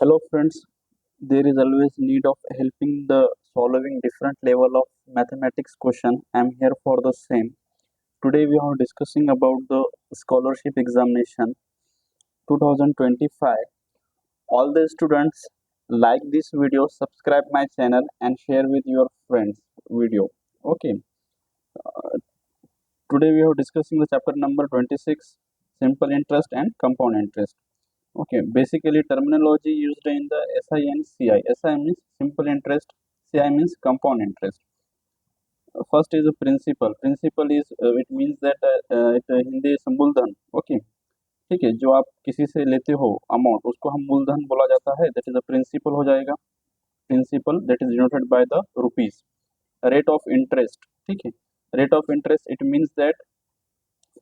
Hello friends, there is always need of helping the solving different level of mathematics question. I am here for the same. Today we are discussing about the scholarship examination 2025. All the students like this video, subscribe my channel and share with your friends video. Okay. Today we are discussing the chapter number 26, simple interest and compound interest. Okay, basically terminology used in the SI and CI. SI means simple interest, CI means compound interest. First is a principal. Principal is it means that Hindi is मूलधन. Okay, ठीक है, जो आप किसी से लेते हो amount उसको हम मूलधन बोला जाता है. दैट इज अ प्रिंसिपल हो जाएगा. Principal that is denoted by the rupees. Rate of interest. ठीक है, rate of interest it means that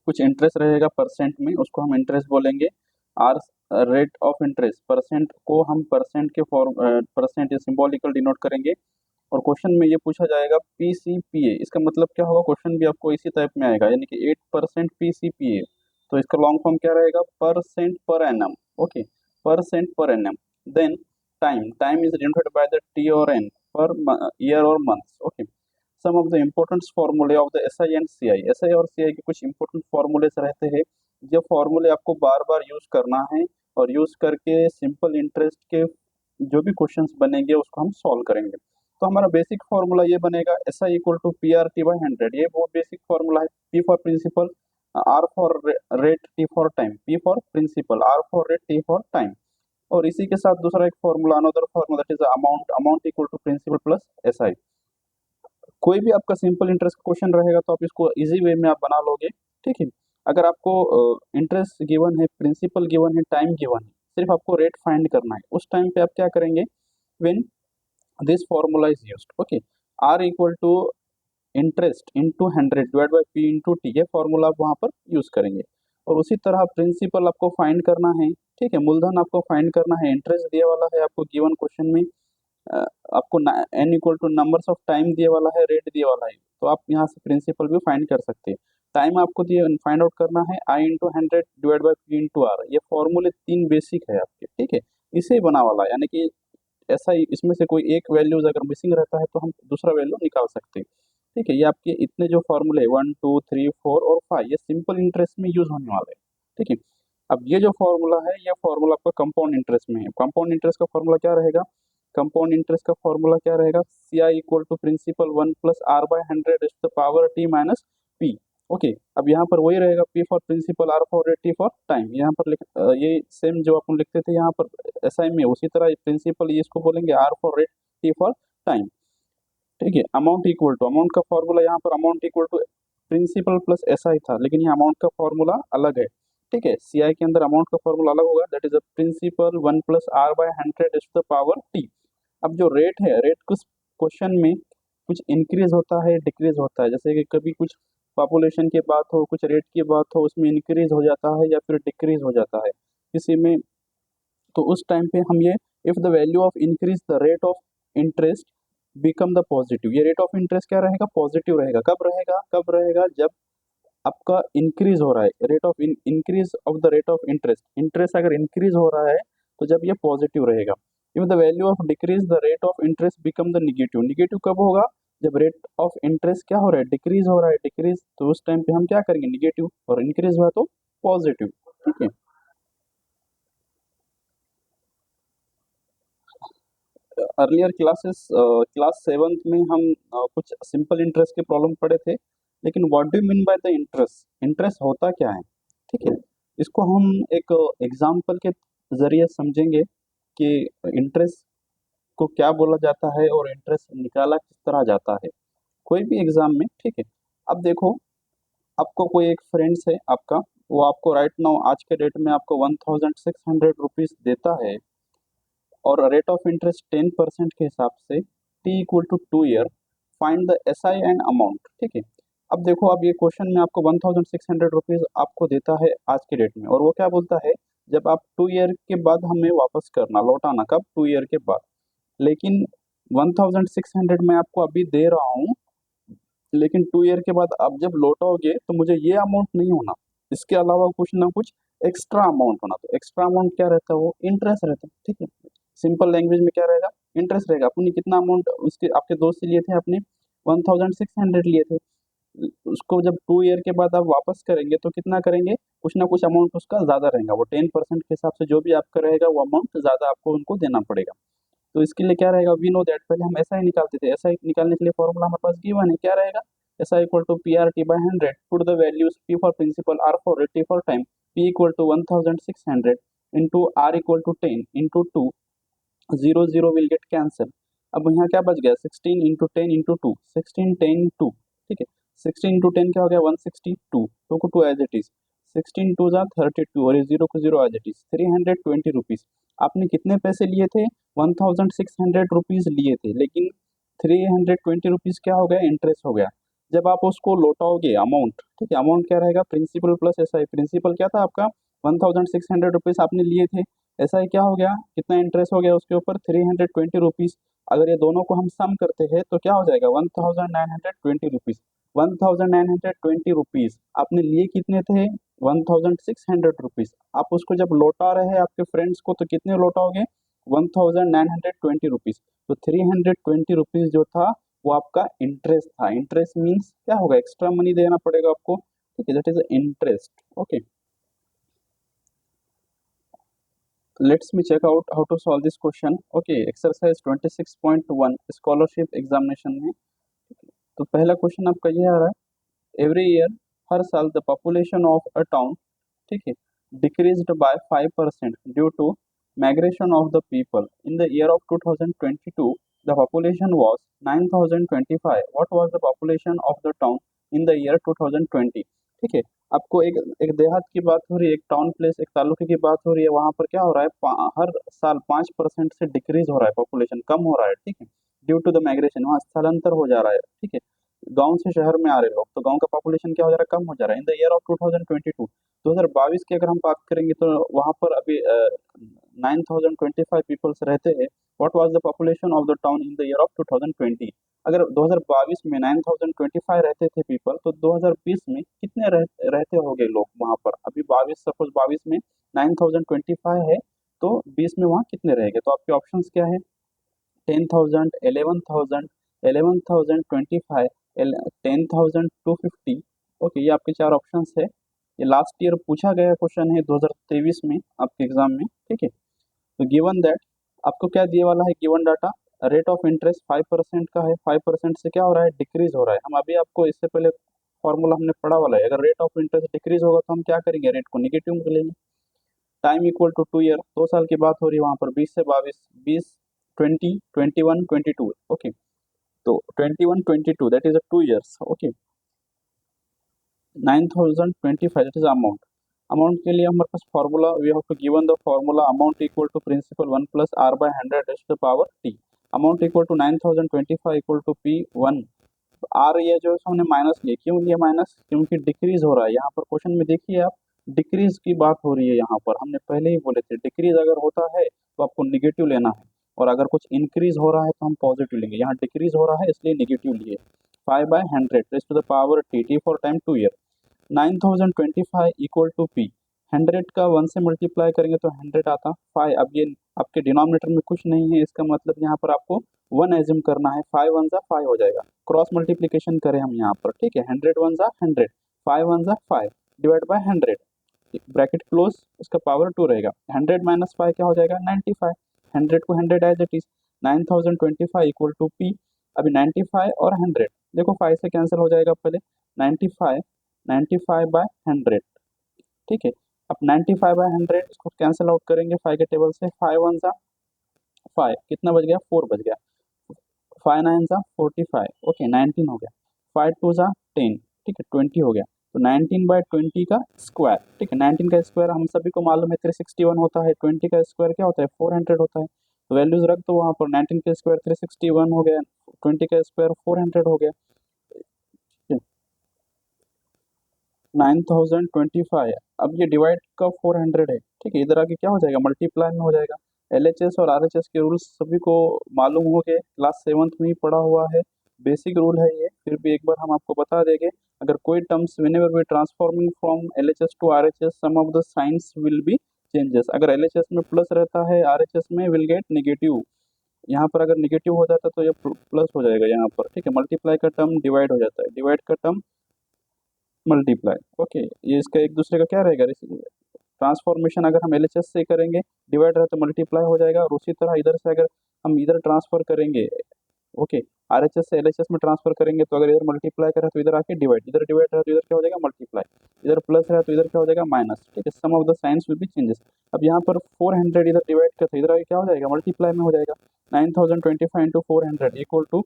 कुछ इंटरेस्ट रहेगा परसेंट में, उसको हम इंटरेस्ट बोलेंगे. R rate of interest, percent को हम परसेंट के फॉर्म परसेंट सिंबॉलिकल डिनोट करेंगे. और क्वेश्चन में ये पूछा जाएगा पीसीपीए, इसका मतलब क्या होगा, क्वेश्चन भी आपको इसी टाइप में आएगा, यानी कि 8% पीसीपीए. तो इसका लॉन्ग फॉर्म क्या रहेगा, percent per annum. Okay, percent per annum. Then time, time is denoted by the T और एन, पर ईयर और months. Okay, some of the important फॉर्मूले of the SI and CI. SI और CI के कुछ important फॉर्मूले रहते हैं. जो फॉर्मूले आपको बार बार यूज करना है और यूज करके सिंपल इंटरेस्ट के जो भी क्वेश्चंस बनेंगे उसको हम सॉल्व करेंगे. तो हमारा बेसिक फॉर्मूला ये बनेगा S I equal to P R T by 100. ये बहुत बेसिक फॉर्मूला है. P for principal, R for rate, T for time. P for principal, R for rate, T for time. और इसी के साथ दूसरा एक formula, another formula that is amount. Amount equal to principal plus S I. कोई भी आपका simple interest का क्वेश्चन रहेगा तो आप इसको इजी वे में आप बना लोगे. ठीक है, अगर आपको इंटरेस्ट गिवन है, प्रिंसिपल गिवन है, टाइम गिवन है, सिर्फ आपको रेट फाइंड करना है, उस टाइम पे आप क्या करेंगे, when this formula is used. Okay, R equal to interest into 100 divide by P into T, ये फॉर्मूला आप वहाँ पर यूज करेंगे. और उसी तरह प्रिंसिपल आपको फाइंड करना है. ठीक है, मूलधन आपको फाइंड करना है, इंटरेस्ट दिया वाला है आपको गिवन क्वेश्चन में. आपको N equal to numbers of time दिए वाला है, रेट दिए वाला है, तो आप यहाँ से प्रिंसिपल भी फाइंड कर सकते हैं. टाइम आपको दिए फाइंड आउट करना है I into 100 divide by P into R. ये फॉर्मूले तीन बेसिक है आपके. ठीक है, इसे बना वाला, यानी कि ऐसा ही इसमें से कोई एक वैल्यूज अगर मिसिंग रहता है तो हम दूसरा वैल्यू निकाल सकते हैं. ठीक है, ये आपके इतने जो फॉर्मूले 1 2 3 4 और 5 ये सिंपल इंटरेस्ट में यूज होने वाले हैं. ठीक है, अब ये जो फॉर्मूला है ये फॉर्मूला आपका कंपाउंड इंटरेस्ट में है. कंपाउंड इंटरेस्ट का फॉर्मूला क्या रहेगा, कंपाउंड इंटरेस्ट का फॉर्मूला क्या रहेगा, सी आई equal to principal 1 plus R by 100 T minus P. Okay, अब यहाँ पर वही रहेगा, P for principal, R for rate, T for time. यहाँ पर ये सेम जो अपन लिखते थे यहाँ पर एसआई में, उसी तरह प्रिंसिपल ये इसको बोलेंगे R for rate, T for time. ठीक है, अमाउंट इक्वल टू, अमाउंट का फॉर्मूला यहाँ पर amount equal to principal plus SI था, लेकिन ये अमाउंट का फॉर्मूला अलग है. ठीक है, सीआई के अंदर अमाउंट का फॉर्मूला अलग होगा, that is a principal 1 plus R by 100 T. अब जो रेट है, रेट कुछ क्वेश्चन में कुछ इंक्रीज होता है, डिक्रीज होता है. जैसे कि कभी कुछ पॉपुलेशन की बात हो, कुछ रेट की बात हो, उसमें इंक्रीज हो जाता है या फिर डिक्रीज हो जाता है किसी में. तो उस टाइम पे हम ये, if the value of increase the rate of interest become the positive, ये रेट ऑफ इंटरेस्ट क्या रहेगा, पॉजिटिव रहेगा. कब रहेगा, जब आपका इंक्रीज हो रहा है, rate of increase of the rate of interest, interest अगर इंक्रीज हो रहा है तो जब ये पॉजिटिव रहेगा. If the value of decrease the rate of interest become the negative, negative कब होगा, जब रेट ऑफ इंटरेस्ट क्या हो रहा है, डिक्रीज हो रहा है, डिक्रीज, तो उस टाइम पे हम क्या करेंगे, निगेटिव. और इंक्रीज हुआ तो पॉजिटिव. ठीक है, अर्लियर क्लासेस क्लास 7th में हम कुछ सिंपल इंटरेस्ट के प्रॉब्लम पढ़े थे. लेकिन what do mean by the interest, interest होता क्या है. ठीक है, इसको हम एक एग्जाम्पल के जरिए समझेंगे कि इंटरेस्ट को क्या बोला जाता है और इंटरेस्ट निकाला किस तरह जाता है कोई भी एग्जाम में. ठीक है, अब देखो, आपको कोई एक फ्रेंड्स है आपका, वो आपको राइट नाउ आज के डेट में आपको 1600 देता है और रेट ऑफ इंटरेस्ट 10% के हिसाब से, T equal to 2 year, find the S I and amount. ठीक है, अब देखो, अब ये क्वेश्चन में आपको 1600 आपको देता है आज के डेट में, और वो क्या बोलता है, जब आप 2 ईयर के बाद हमें वापस करना, लौटाना कब, 2 ईयर के बाद. लेकिन 1600 मैं आपको अभी दे रहा हूँ, लेकिन 2 ईयर के बाद आप जब लौटाओगे तो मुझे ये अमाउंट नहीं होना, इसके अलावा कुछ ना कुछ एक्स्ट्रा अमाउंट होना. तो एक्स्ट्रा अमाउंट क्या रहता है, वो इंटरेस्ट रहता है. ठीक है, सिंपल लैंग्वेज में क्या रहेगा, इंटरेस्ट रहेगा। अपनी कितना अमाउंट उसके आपके दोस्त से लिए थे, आपने 1600 लिए थे, उसको जब 2 ईयर के बाद आप वापस करेंगे तो कितना करेंगे, कुछ ना कुछ अमाउंट उसका ज़्यादा रहेगा, वो 10% के हिसाब से जो भी आपका रहेगा वो अमाउंट ज़्यादा आपको उनको देना पड़ेगा। तो इसके लिए क्या रहेगा, वी नो दैट, पहले हम ऐसा ही निकालते थे, ऐसा ही निकालने के लिए फॉर्मूला हमारे पास गिवन है, क्या रहेगा, ऐसा equal to P R T by 100, put the values P for principal, R for rate, T for time, P equal to 1600 into R equal to 10 into 2, 0 will get cancel. अब यहाँ क्या बच गया, 16 इंटू 10 इंटू 2, 16 10 2, ठीक है, 16 into 10 क्या हो गया, 162, 2 को 2 एज इट इज, 16 टू जा 32 और ये 0 को 0 एज इट इज, 320 रुपीज़। आपने कितने पैसे लिए थे, 1600 रुपीज़ लिए थे, लेकिन 320 रुपीज़ क्या हो गया, इंटरेस्ट हो गया। जब आप उसको लौटाओगे अमाउंट, ठीक है, अमाउंट क्या रहेगा, principal plus S I, principal क्या था आपका 1600 रुपीज़ आपने लिए थे, ऐसा ही क्या हो गया, कितना इंटरेस्ट हो गया उसके ऊपर, 320 रुपीज़। अगर ये दोनों को हम सम करते हैं तो क्या हो जाएगा, 1920 रुपीज़। 1920 रुपीज़ आपने लिए कितने थे, 1600 रुपीज़। आप उसको जब लौटा रहे हैं आपके फ्रेंड्स को तो कितने लौटाओगे, 1920 रुपीज़। तो 320 रुपीज़ जो था वो आपका इंटरेस्ट था। इंटरेस्ट मीन्स क्या होगा, एक्स्ट्रा मनी देना पड़ेगा आपको, ठीक है, that is interest. Okay, let's me check out how to solve this question. Okay, exercise 26.1 scholarship examination में। तो पहला क्वेश्चन आपका ये आ रहा है, एवरी ईयर, हर साल, the population of a town, ठीक है, decreased by 5% due to migration of the people. In the year of 2022 the population was 9025। What was the population of the town in the year 2020। ठीक है, आपको एक एक देहात की बात हो रही है, एक टाउन प्लेस, एक तालुके की बात हो रही है, वहां पर क्या हो रहा है, हर साल 5% से डिक्रीज हो रहा है, पॉपुलेशन कम हो रहा है, ठीक है, ड्यू टू द माइग्रेशन, वहाँ स्थलांतर हो जा रहा है, ठीक है, गांव से शहर में आ रहे लोग, तो गांव का पॉपुलेशन क्या हो जा रहा है, कम हो जा रहा है। इन द ईयर ऑफ 2022, 2022 की अगर हम बात करेंगे तो वहाँ पर अभी 9025 पीपल्स रहते हैं। What was the population of the town in the year of 2020। अगर 2022 में 9025 रहते थे पीपल, तो 2020 में कितने रहते होंगे लोग वहाँ पर, अभी 22, सपोज 22 में 9025 है, तो 20 में वहाँ कितने रहेंगे, तो आपके ऑप्शंस क्या है, 10,000, 11,000, 11,000 25, 10,250। ओके, ये आपके चार ऑप्शंस है। ये लास्ट ईयर पूछा गया क्वेश्चन है 2023 में आपके एग्जाम में, ठीक है। तो गिवन दैट आपको क्या दिए वाला है, given data, rate of interest 5% का है, 5% से क्या हो रहा है, डिक्रीज हो रहा है। हम अभी आपको इससे पहले फॉर्मूला हमने पढ़ा वाला है, अगर रेट ऑफ इंटरेस्ट डिक्रीज होगा तो हम क्या करेंगे, रेट को निगेटिव में लेंगे। टाइम इक्वल टू 2 ईयर, 2 साल की बात हो रही है वहाँ पर, 20 से 22, 20, 20, 21, 22। ओके, तो 21, 22 that is 2 years. Okay, 9025 that is amount. Amount के लिए हमारे पास formula, we have to given the formula, amount equal to principal 1 plus R by 100 raise to the power T. Amount equal to 9025 equal to P 1। R ये जो है हमने minus लिया, क्यों लिया माइनस, क्योंकि डिक्रीज हो रहा है यहाँ पर क्वेश्चन में, देखिए आप, डिक्रीज की बात हो रही है यहाँ पर, हमने पहले ही बोले थे डिक्रीज अगर होता है तो आपको निगेटिव लेना है, और अगर कुछ इंक्रीज हो रहा है तो हम पॉजिटिव लेंगे। यहाँ डिक्रीज हो रहा है इसलिए निगेटिव लिए। 5/100 raise to the power T, T for time 2 year. 9025 equal to P, 100 का 1 से मल्टीप्लाई करेंगे तो 100 आता, 5, अब ये आपके डिनोमिनेटर में कुछ नहीं है, इसका मतलब यहाँ पर आपको 1 एज्यूम करना है, 5 1 जा 5 हो जाएगा, क्रॉस मल्टीप्लीकेशन करें हम यहाँ पर, ठीक है, 100 1 जा 100, 5 1 जा 5 डिवाइड बाय 100, ब्रैकेट क्लोज, इसका पावर 2 रहेगा, 100 माइनस 5 क्या हो जाएगा, 95, 100 को 100 as it is, 9025 equal to P. अभी 95 और 100 देखो 5 से कैंसिल हो जाएगा, पहले 95, 95/100, ठीक है। अब 95/100 इसको कैंसिल आउट करेंगे 5 के टेबल से, 5 1 जा 5, कितना बच गया, 4 बच गया, 5 9 जा 45, ओके 19 हो गया, 5 2 जा 10, ठीक है 20 हो गया, तो 19/20 का स्क्वायर, ठीक है, 19 का स्क्वायर हम सभी को मालूम है 361 होता है, 20 का स्क्वायर क्या होता है, 400 होता है, तो वैल्यूज रख दो वहाँ पर, 19 का स्क्वायर 361 हो गया, 20 का स्क्वायर 400 हो गया, 9025। अब ये डिवाइड का 400 है, ठीक है, इधर आके क्या हो जाएगा, मल्टीप्लाई में हो जाएगा। एलएचएस और आरएचएस के रूल्स सभी को मालूम हो गए, क्लास 7th में ही पढ़ा हुआ है, बेसिक रूल है ये, फिर भी एक बार हम आपको बता देंगे। अगर कोई terms whenever we transforming from LHS to RHS, some of the signs will be changes. अगर LHS में प्लस रहता है, RHS में विल गेट नेगेटिव। यहाँ पर अगर नेगेटिव हो जाता है तो ये प्लस हो जाएगा यहाँ पर, ठीक है। मल्टीप्लाई का टर्म डिवाइड हो जाता है, डिवाइड का टर्म मल्टीप्लाई। ओके, ये इसका एक दूसरे का क्या रहेगा, ट्रांसफॉर्मेशन। अगर हम LHS से करेंगे, डिवाइड है तो मल्टीप्लाई हो जाएगा, और उसी तरह इधर से अगर हम इधर ट्रांसफर करेंगे, ओके, RHS से LHS में ट्रांसफर करेंगे तो अगर इधर मल्टीप्लाई करें तो इधर आके डिवाइड, इधर डिवाइड रहा तो इधर क्या हो जाएगा मल्टीप्लाई, इधर प्लस रहा तो इधर क्या हो जाएगा माइनस, ठीक है। Some of the signs will be changes. अब यहाँ पर 400 इधर डिवाइड करते इधर आगे क्या हो जाएगा मल्टीप्लाई में हो जाएगा। 9025 इंटू 400 इक्वल टू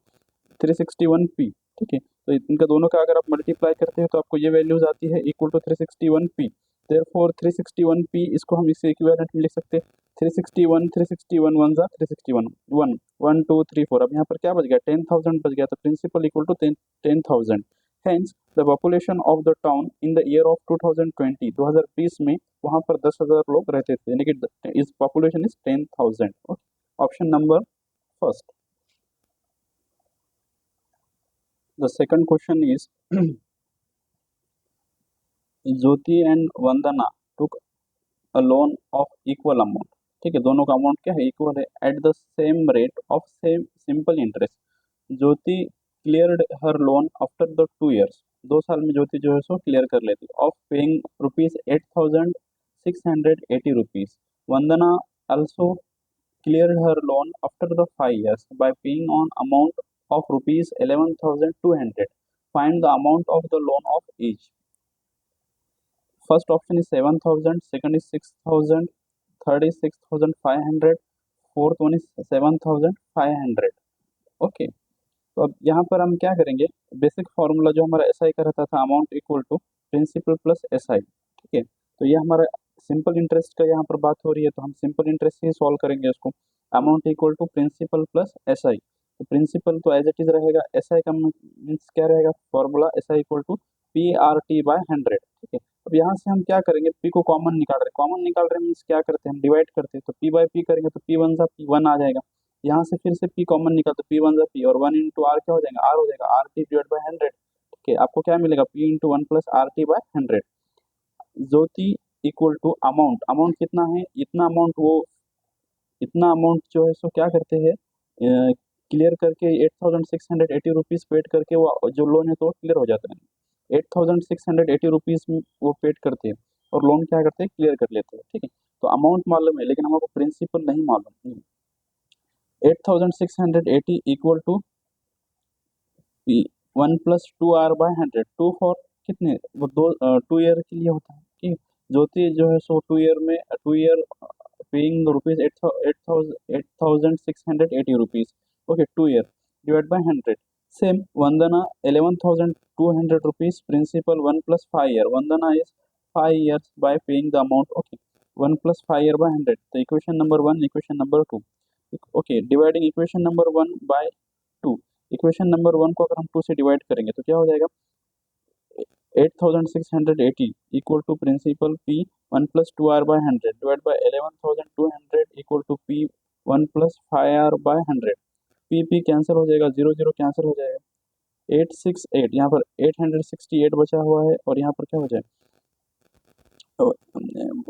361p, ठीक है। तो इनका दोनों का अगर आप मल्टीप्लाई करते हैं तो आपको ये वैल्यूज आती है equal to 361p। Therefore 361p इसको हम इससे इक्विवेलेंट में लिख सकते हैं 361 361 1 जा 361 1 1 2 3 4। अब यहाँ पर क्या बच गया 10,000 बच गया, तो principal equal to 10,000। Hence the population of the town in the year of 2020 2020 में वहाँ पर 10,000 लोग रहते थे, यानी कि इस population is 10,000। Option number first. The second question is Jyoti and Vandana took a loan of equal amount, ठीक है। दोनों का अमाउंट क्या है इक्वल है, at the same rate of same simple interest. Jyoti cleared her loan after the 2 years, 2 साल में ज्योति जो है सो क्लियर कर लेती, of paying ₹8,680। Vandana also cleared her loan after the 5 years by paying on amount of ₹11,200. Find the amount of the loan of each. First option is 7,000, second is 6,000, third is 6,500, fourth one is 7,500। Okay, तो अब यहाँ पर हम क्या करेंगे, basic formula जो हमारा SI का रहता था, amount equal to principal plus SI, ठीक है। तो ये हमारा सिंपल इंटरेस्ट का यहाँ पर बात हो रही है, तो हम सिंपल इंटरेस्ट ही सॉल्व करेंगे उसको। Amount equal to principal plus SI, तो प्रिंसिपल तो एज इट इज रहेगा, SI का मीन्स क्या रहेगा formula, SI equal to PRT/100, ठीक है। अब यहाँ से हम क्या करेंगे, P को कॉमन निकाल रहे हैं, कॉमन निकाल रहे हैं मीन्स क्या करते हैं हम डिवाइड करते हैं, तो P/P करेंगे तो P1 जा P1 आ जाएगा। यहाँ से फिर से P कॉमन निकाल तो P1 जा P, और 1 इंटू R क्या हो जाएगा R हो जाएगा, RT/100, ठीक है। आपको क्या मिलेगा P into 1 plus RT/100। Jyoti equal to amount, amount कितना है, इतना अमाउंट, वो इतना अमाउंट जो है सो क्या करते हैं क्लियर करके 8,680 रुपीज़ पेड करके वो जो लोन है तो क्लियर हो जाता है। 8,680 रुपीज़ वो पेड करते हैं और लोन क्या करते हैं क्लियर कर लेते हैं, ठीक है। तो अमाउंट मालूम है लेकिन हमको प्रिंसिपल नहीं मालूम। 8,680 equal to 1 plus 2R/100, 2 for कितने, वो 2 ईयर के लिए होता है, ठीक है। ज्योति जो है सो 2 ईयर में 2 year paying rupees 8,680 rupees, okay, 2 year divide by 100। Same Vandana 11,200 rupees, principal 1 plus 5 year, Vandana is 5 years by paying the amount, okay, 1 plus 5 year by 100, तो equation number 1 equation number 2, okay, dividing equation number 1 by 2, equation number 1 को अगर हम 2 से divide करेंगे तो क्या हो जाएगा 8,680 equal to principal P 1 plus 2R/100 divide by 11,200 equal to P 1 plus 5R/100। P cancel हो जाएगा, 0 0 कैंसिल हो जाएगा, 868, यहाँ पर 868 बचा हुआ है और यहाँ पर क्या हो जाएगा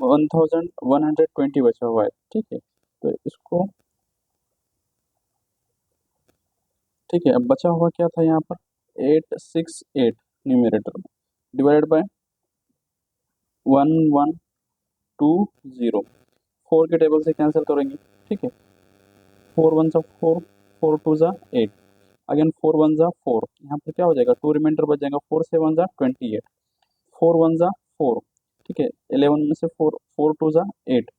1,120 बचा हुआ है, ठीक है। तो इसको, ठीक है, अब बचा हुआ क्या था यहाँ पर 868 न्यूमरेटर में डिवाइड बाय 1120, 4 के टेबल से कैंसिल करेंगे, ठीक है। 4 1 जा 4, 4 2 जा 8, अगेन 4 1 जा 4, यहाँ पर क्या हो जाएगा 2 रिमाइंडर बच जाएगा, 4 से 1 जा 28, 4 1 जा 4, ठीक है। 11 में से 4 4 2 जा 8,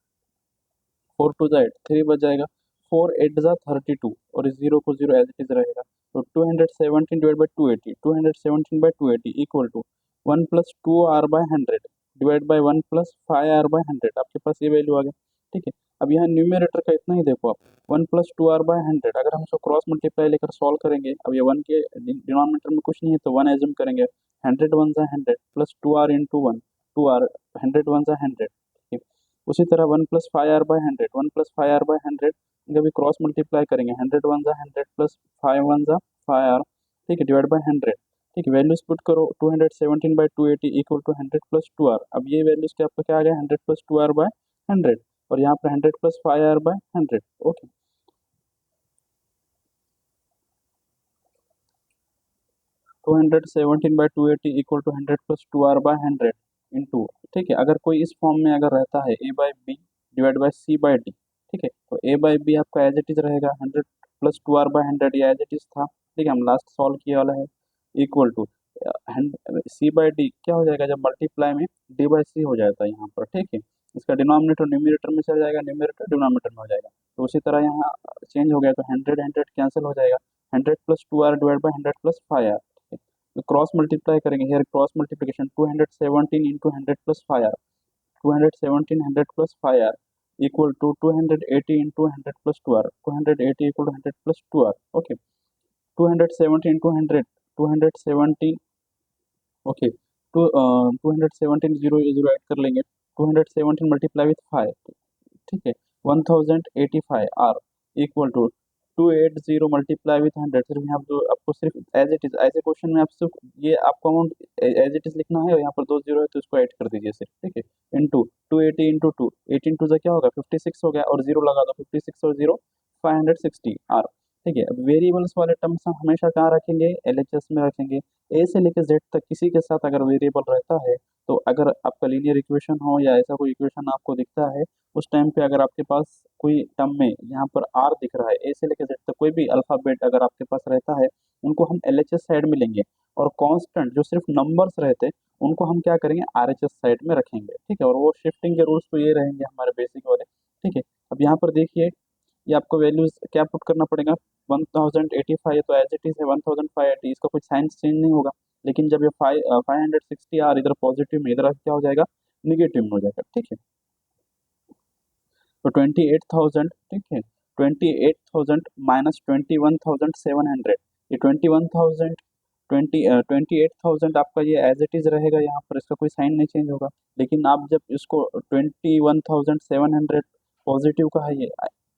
4 2 जा 8, 3 बच जाएगा, 4 8 जा 32 और इस 0 को 0 एज इट इज रहेगा। तो 217 divide by 280, 217/280 equal to 1 plus 2R/100 divide by 1 plus 5R/100, आपके पास ये वैल्यू आ गया, ठीक है। अब यहाँ न्यूमरेटर का इतना ही देखो आप, 1 प्लस 2R/100, अगर हम इसको क्रॉस मल्टीप्लाई लेकर सॉल्व करेंगे, अब ये 1 के डिनोमिनेटर में कुछ नहीं है तो 1 एज्यूम करेंगे, 100 1 जा 100 प्लस 2R इंटू 1, 2R, 100 1 जा 100, ठीक है। उसी तरह 1 प्लस 5R/100, 1 प्लस 5R/100 इनका भी क्रॉस मल्टीप्लाई करेंगे, 100 1 जा 100 प्लस 5 1 जा 5R, ठीक है, डिवाइड बाय 100, ठीक है। वैल्यूज पुट करो, 217/280 इक्वल टू 100 प्लस 2R। अब ये वैल्यूज के आपका क्या आ गया 100 प्लस 2R बाय 100 और यहाँ पर 100 plus 5r by 100। Okay, 217 by 280 equal to 100 plus 2r by 100 into, ठीक है। अगर कोई इस फॉर्म में अगर रहता है a by B divide by C by D, ठीक है, तो a बाय बी आपका एज इट इज रहेगा 100 प्लस 2r बाय 100, ये एज इट इज था, ठीक है। हम लास्ट सॉल्व किया वाला है, equal to C by D क्या हो जाएगा, जब मल्टीप्लाई में डी बाय सी हो जाता है यहाँ पर, ठीक है। इसका डिनोमिनेटर न्यूमरेटर में चल जाएगा, न्यूमरेटर डिनोमिनेटर में हो जाएगा। तो उसी तरह यहाँ चेंज हो गया, तो 100 कैंसिल हो जाएगा, 100 plus 2r divide by 100 plus 5r, तो क्रॉस मल्टीप्लाई करेंगे, here cross multiplication 217 into 100 plus 5r, 217 100 plus 5r equal to 280 into 100 plus 2r, 280 equal to 100 plus 2r। Okay, 217 into 100, 217, okay, 217 zero zero add कर लेंगे, 217 multiply with 5, ठीक है, 1085 R equal to 280 multiply with 100। सिर्फ यहाँ जो आपको सिर्फ एज इट इज, ऐसे क्वेश्चन में आप सिर्फ ये आपको अमाउंट एज इट इज लिखना है, और यहाँ पर 2 जीरो है तो इसको ऐड कर दीजिए सिर्फ, ठीक है, इंटू 280 इंटू 2, 18 टू से क्या होगा 56 हो गया, और जीरो लगा दो, 56 और जीरो 560 आर, ठीक है। अब वेरिएबल्स वाले टर्म्स हम हमेशा कहाँ रखेंगे, एलएचएस में रखेंगे। ए से लेकर जेड तक किसी के साथ अगर वेरिएबल रहता है, तो अगर आपका लीनियर इक्वेशन हो या ऐसा कोई इक्वेशन आपको दिखता है, उस टाइम पे अगर आपके पास कोई टर्म में यहाँ पर आर दिख रहा है, ए से लेकर जेड तक कोई भी अल्फाबेट अगर आपके पास रहता है, उनको हम एलएचएस साइड में लेंगे, और कांस्टेंट जो सिर्फ नंबर्स रहते हैं उनको हम क्या करेंगे, आरएचएस साइड में रखेंगे, ठीक है। और वो शिफ्टिंग के रूल्स तो ये रहेंगे हमारे बेसिक वाले, ठीक है। अब यहाँ पर देखिए, ये आपको वैल्यूज क्या पुट करना पड़ेगा, 1085 तो एज इट इज है 1580, इसका कुछ साइंस चेंज नहीं होगा। लेकिन जब ये 560 आर इधर पॉजिटिव में, इधर क्या हो जाएगा, निगेटिव में हो जाएगा, ठीक है। तो 28,000, ठीक है, 28,000 माइनस 21,700, ये 21,000 28,000 आपका ये एज इट इज रहेगा यहाँ पर, इसका कोई साइन नहीं चेंज होगा। लेकिन आप जब इसको 21,700 पॉजिटिव का है, ये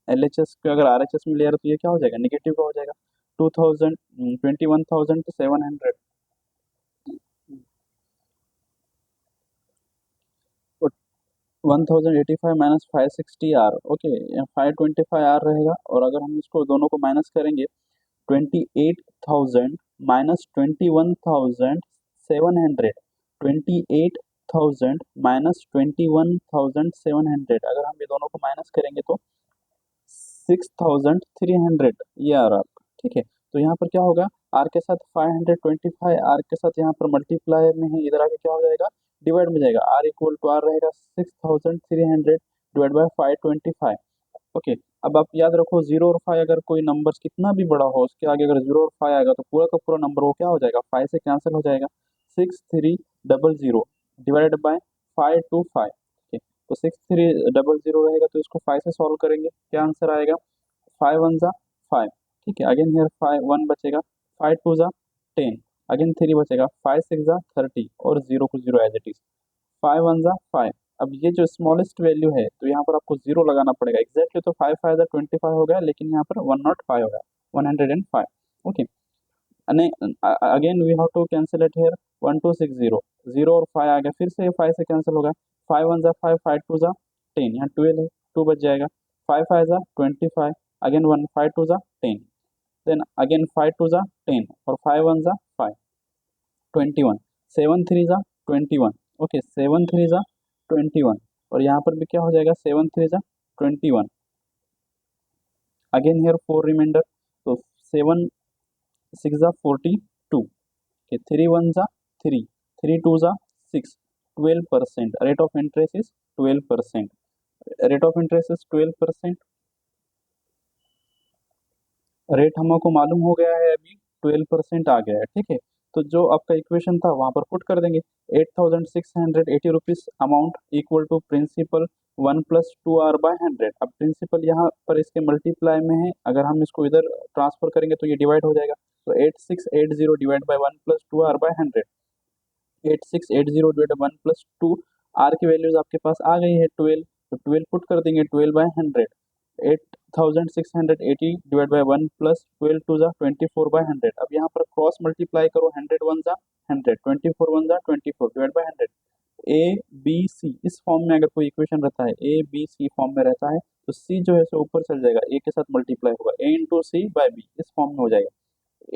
एलएचएस के अगर आरएचएस में ले रहे तो ये क्या हो जाएगा, निगेटिव का हो जाएगा। 2000 21,700, 1085 माइनस 560 आर, ओके, 525 आर रहेगा। और अगर हम इसको दोनों को माइनस करेंगे, 28,000 माइनस 21,700, 28,000 माइनस 21,700, अगर हम ये दोनों को माइनस करेंगे तो 6,300 ये आ रहा है, ठीक है। तो यहाँ पर क्या होगा, आर के साथ 525, आर के साथ यहाँ पर मल्टीप्लाई में है, इधर आके क्या हो जाएगा, डिवाइड में जाएगा, आर इक्वल टू आर रहेगा 6,300 डिवाइड बाय 525। ओके, अब आप याद रखो, जीरो और 5 अगर कोई नंबर कितना भी बड़ा हो, उसके आगे अगर जीरो और 5 आएगा तो पूरा का पूरा नंबर वो क्या हो जाएगा, 5 से कैंसिल हो जाएगा, 6300 डिवाइडेड बाय 525, ठीक है। तो 6300 रहेगा, तो इसको 5 से सॉल्व करेंगे, क्या आंसर आएगा, 5 वन जा 5, ठीक है, अगेन हियर 5 1 बचेगा, 5 टू जा 10, अगेन 3 बचेगा, 5 6 जा 30, और जीरो को zero as it is, 5 one जा 5। अब ये जो स्मॉलेस्ट वैल्यू है, तो यहाँ पर आपको जीरो लगाना पड़ेगा एग्जैक्टली, तो 5 5 जा 25 हो गया, लेकिन यहाँ पर 105 हो गया, 105, okay. Again we have to cancel it here, 1260, zero और 5 आ गया, फिर से 5 से कैंसिल होगा, 5 वन जा 5, 5 टू जा 10, यहाँ 12 है, 2 बच जाएगा, 5 5 जा 25, अगेन 1 5 टू जा 10, देन अगेन 5 टू जा 10, और 5 वन जा 5, 21, 7 3 जा 21, ओके, 7 3 जा 21, और यहाँ पर भी क्या हो जाएगा, 7 3 जा 21, अगेन हियर 4 रिमाइंडर, तो 7 6 जा 42, okay, 3 1 जा 3, 3 2 जा 6, 12%, rate of interest is 12%, rate of interest is 12%, rate हमको मालूम हो गया है अभी, 12% आ गया है, ठीक है। तो जो आपका इक्वेशन था वहां पर पुट कर देंगे, 8,680 rupees amount equal to principal 1 plus 2r by 100। अब प्रिंसिपल यहाँ पर इसके मल्टीप्लाई में है, अगर हम इसको इधर ट्रांसफर करेंगे तो ये डिवाइड हो जाएगा, तो 8680 divide by 1 plus 2r by 100, 8680 divide 1 plus 2, R की वैल्यूज आपके पास आ गई है 12, तो 12 पुट कर देंगे, 12 by 100, 8,680 divide by 1 plus 12 two जा 24 बाय 100। अब यहाँ पर क्रॉस मल्टीप्लाई करो, 100 वन जा 100, 24 वन जा 24 divide by 100, A B C इस फॉर्म में अगर कोई इक्वेशन रहता है, ए बी सी फॉर्म में रहता है, तो सी जो है सो ऊपर चल जाएगा, ए के साथ मल्टीप्लाई होगा, ए इंटू सी बाय बी इस फॉर्म में हो जाएगा।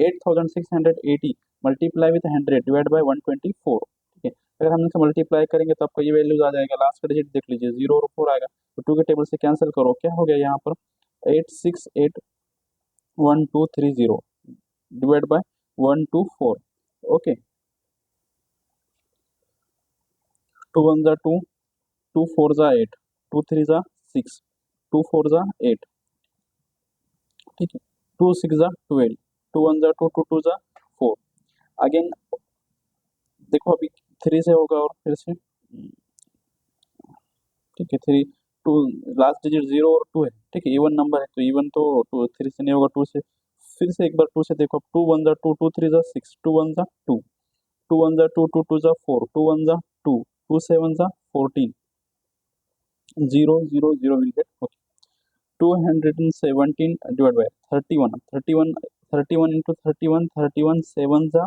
8680 मल्टीप्लाई विथ 100 डिवाइड बाय 124, ठीक है। अगर हम इनसे मल्टीप्लाई करेंगे तो आपको ये वैल्यूज आ जाएगा, लास्ट का डिजिट देख लीजिए 0 और 4 आएगा, तो 2 के टेबल से कैंसिल करो, क्या हो गया यहाँ पर 8681 230 डिवाइड बाय 124, ओके। 2 1 जा 2, 2 4 जा 8, 2 3 जा 6, 2 4 जा 8, ठीक है। 2 6 जा 12, 2 1 जा 2, 2 2 जा 4। अगेन देखो अभी 3 से होगा और फिर से, ठीक है। 3 2 लास्ट डिजिट 0 और 2 है, ठीक है। इवन नंबर है तो इवन तो 2 3 से नहीं होगा, 2 से फिर से एक बार 2 से देखो, 2 1 जा 2, 2 3 जा 6, 2 1 जा 2, 2 1 जा 2, 2 2 जा 4, 2 1 जा 2, 2 7 जा 14, 0 0 0 will get, okay। 217 divide by 31, 31 31 into 31, 31 7 जा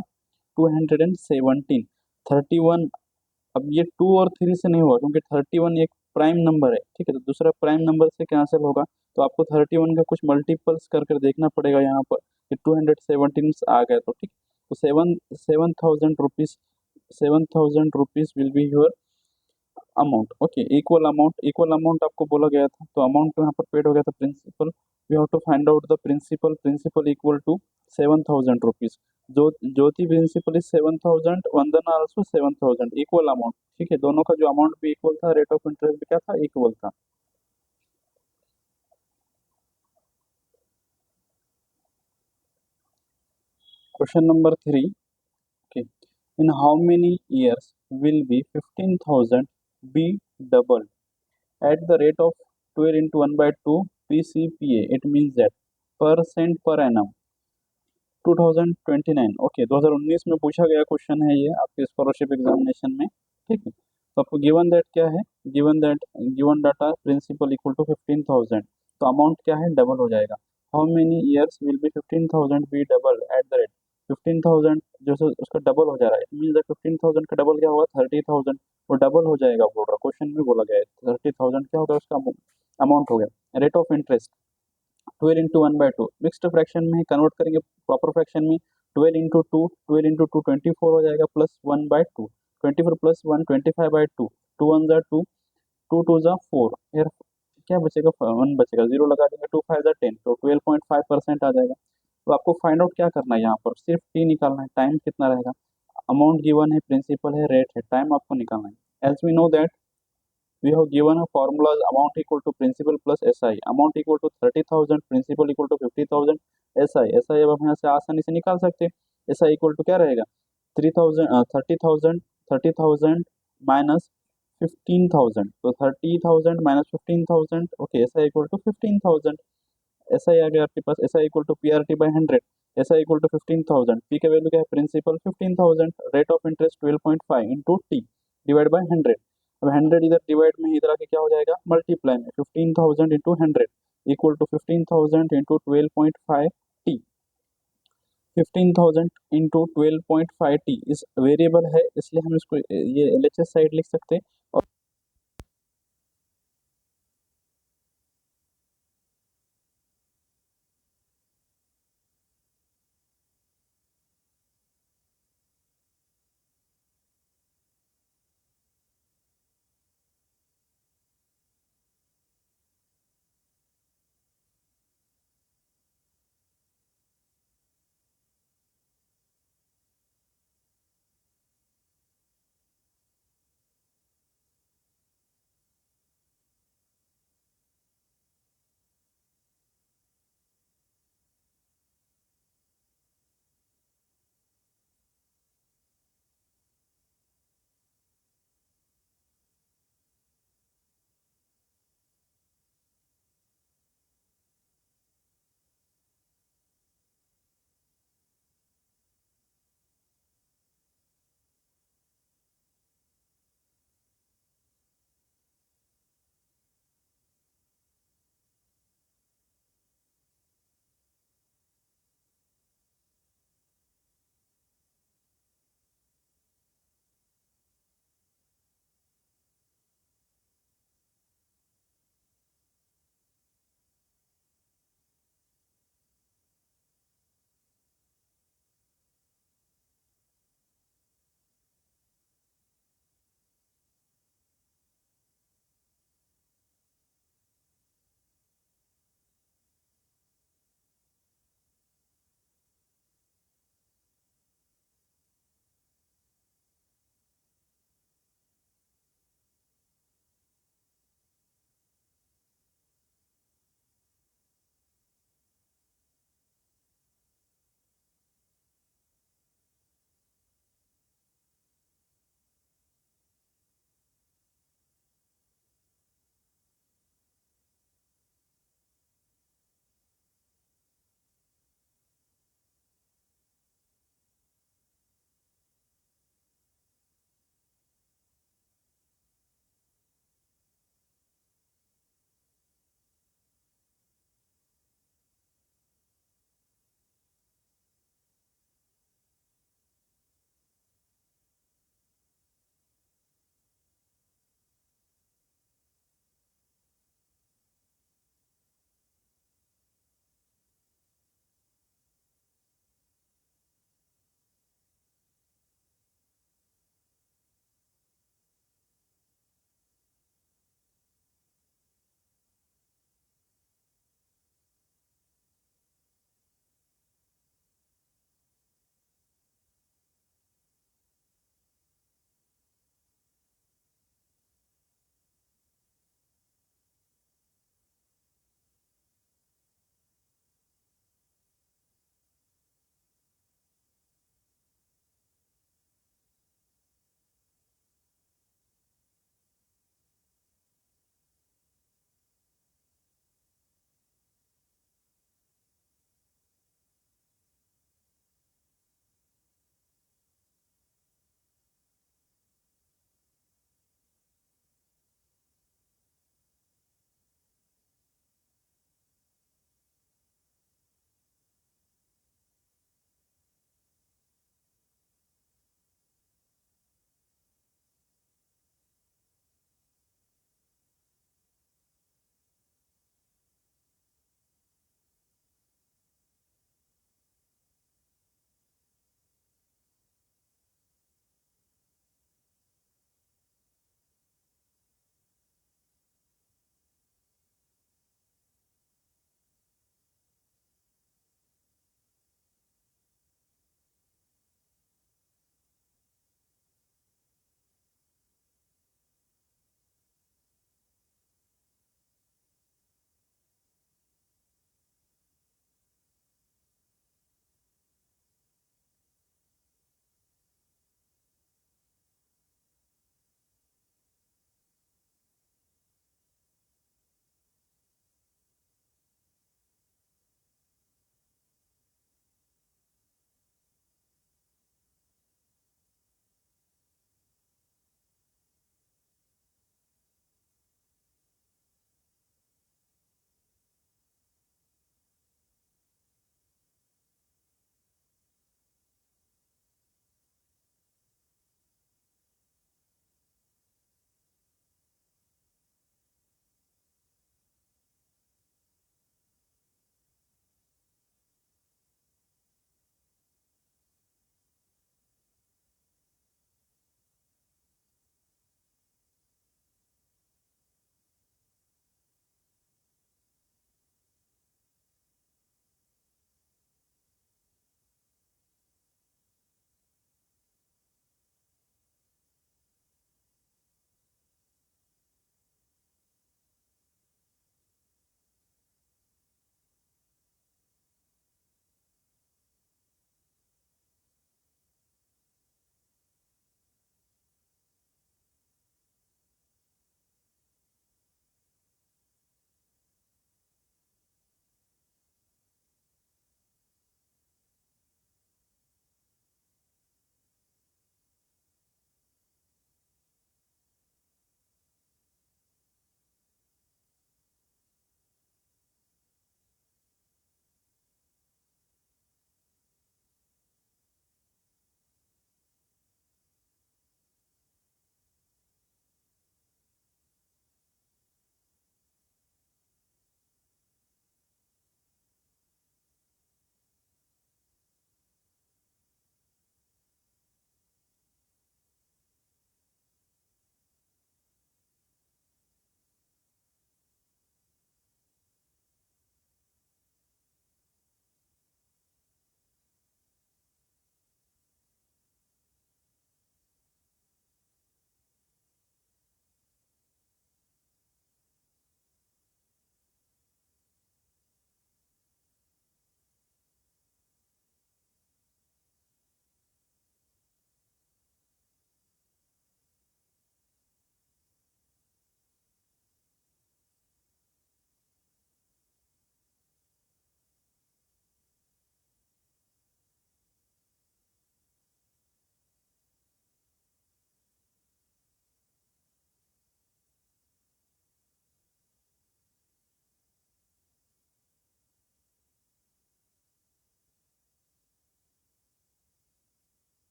217, 31। अब ये 2 और 3 से नहीं होगा क्योंकि 31 एक प्राइम नंबर है, ठीक है। तो दूसरा प्राइम नंबर से कैंसिल होगा, तो आपको 31 का कुछ मल्टीपल्स कर कर देखना पड़ेगा यहाँ पर कि 217 आ गए तो, ठीक। तो 7000 rupees, 7000 rupees will be your amount, okay. Equal amount आपको बोला गया था, तो अमाउंट तो यहाँ पर पेड हो गया था principal. We have to find out the principal, principal equal to 7000 rupees. जो Jyoti principal is 7000, Vandana also 7000, equal amount, ठीक है। दोनों का जो अमाउंट भी इक्वल था, रेट ऑफ इंटरेस्ट भी क्या था, इक्वल था। Question number 3, okay, in how many years will be 15,000 be doubled at the rate of 12 into 1 by 2 PCPA? It means that percent per annum 2029, okay. 2019 में पूछा गया question है ये आपके स्कॉलरशिप एग्जामिनेशन में, ठीक है। तो आपको गिवन दैट क्या है, given data principal equal to 15,000, तो अमाउंट क्या है, डबल हो जाएगा। How many years will be 15,000 be double at the rate 15,000, जो है उसका डबल हो जा रहा है, इट मीन 15,000 का डबल क्या होगा 30,000, वो डबल हो जाएगा, बोल रहा क्वेश्चन में बोला गया है। 30,000 क्या होगा उसका अमाउंट हो गया। Rate of interest 12 into 1/2, mixed fraction में कन्वर्ट करेंगे प्रॉपर फ्रैक्शन में, 12 इंटू 2, 12 इंटू 2 24 हो जाएगा, प्लस 1/2, 24 प्लस 1 25/2, 2 1 जा 2, 2 2 जा 4, यार क्या बचेगा, 1 बचेगा, 0 लगा देंगे, 2 5 जा 10, तो 12.5% आ जाएगा। तो आपको फाइंड आउट क्या करना है, यहाँ पर सिर्फ टी निकालना है, टाइम कितना रहेगा, अमाउंट गिवन है, प्रिंसिपल है, रेट है, टाइम आपको निकालना है। Else we know that we have given a formula as amount equal to principal plus SI, amount equal to 30,000, principal equal to 50,000, SI अब हम यहाँ से आसानी से निकाल सकते हैं। SI इक्वल टू क्या रहेगा, 3000 30,000, 30,000 माइनस 15,000, तो 30,000 minus 15,000, okay. SI equal to 15,000, SI आ गया आपके पास, SI equal to PRT by 100, SI equal to 15,000, P का वैल्यू क्या है, principal 15,000, rate of interest 12.5 into T divide by 100। अब 100 इधर डिवाइड में इधर आके क्या हो जाएगा, मल्टीप्लाई में 15,000 into 100 equal to 15,000 into 12.5 T, 15,000 into 12.5 T इस वेरिएबल है, इसलिए हम इसको ये LHS साइड लिख सकते हैं,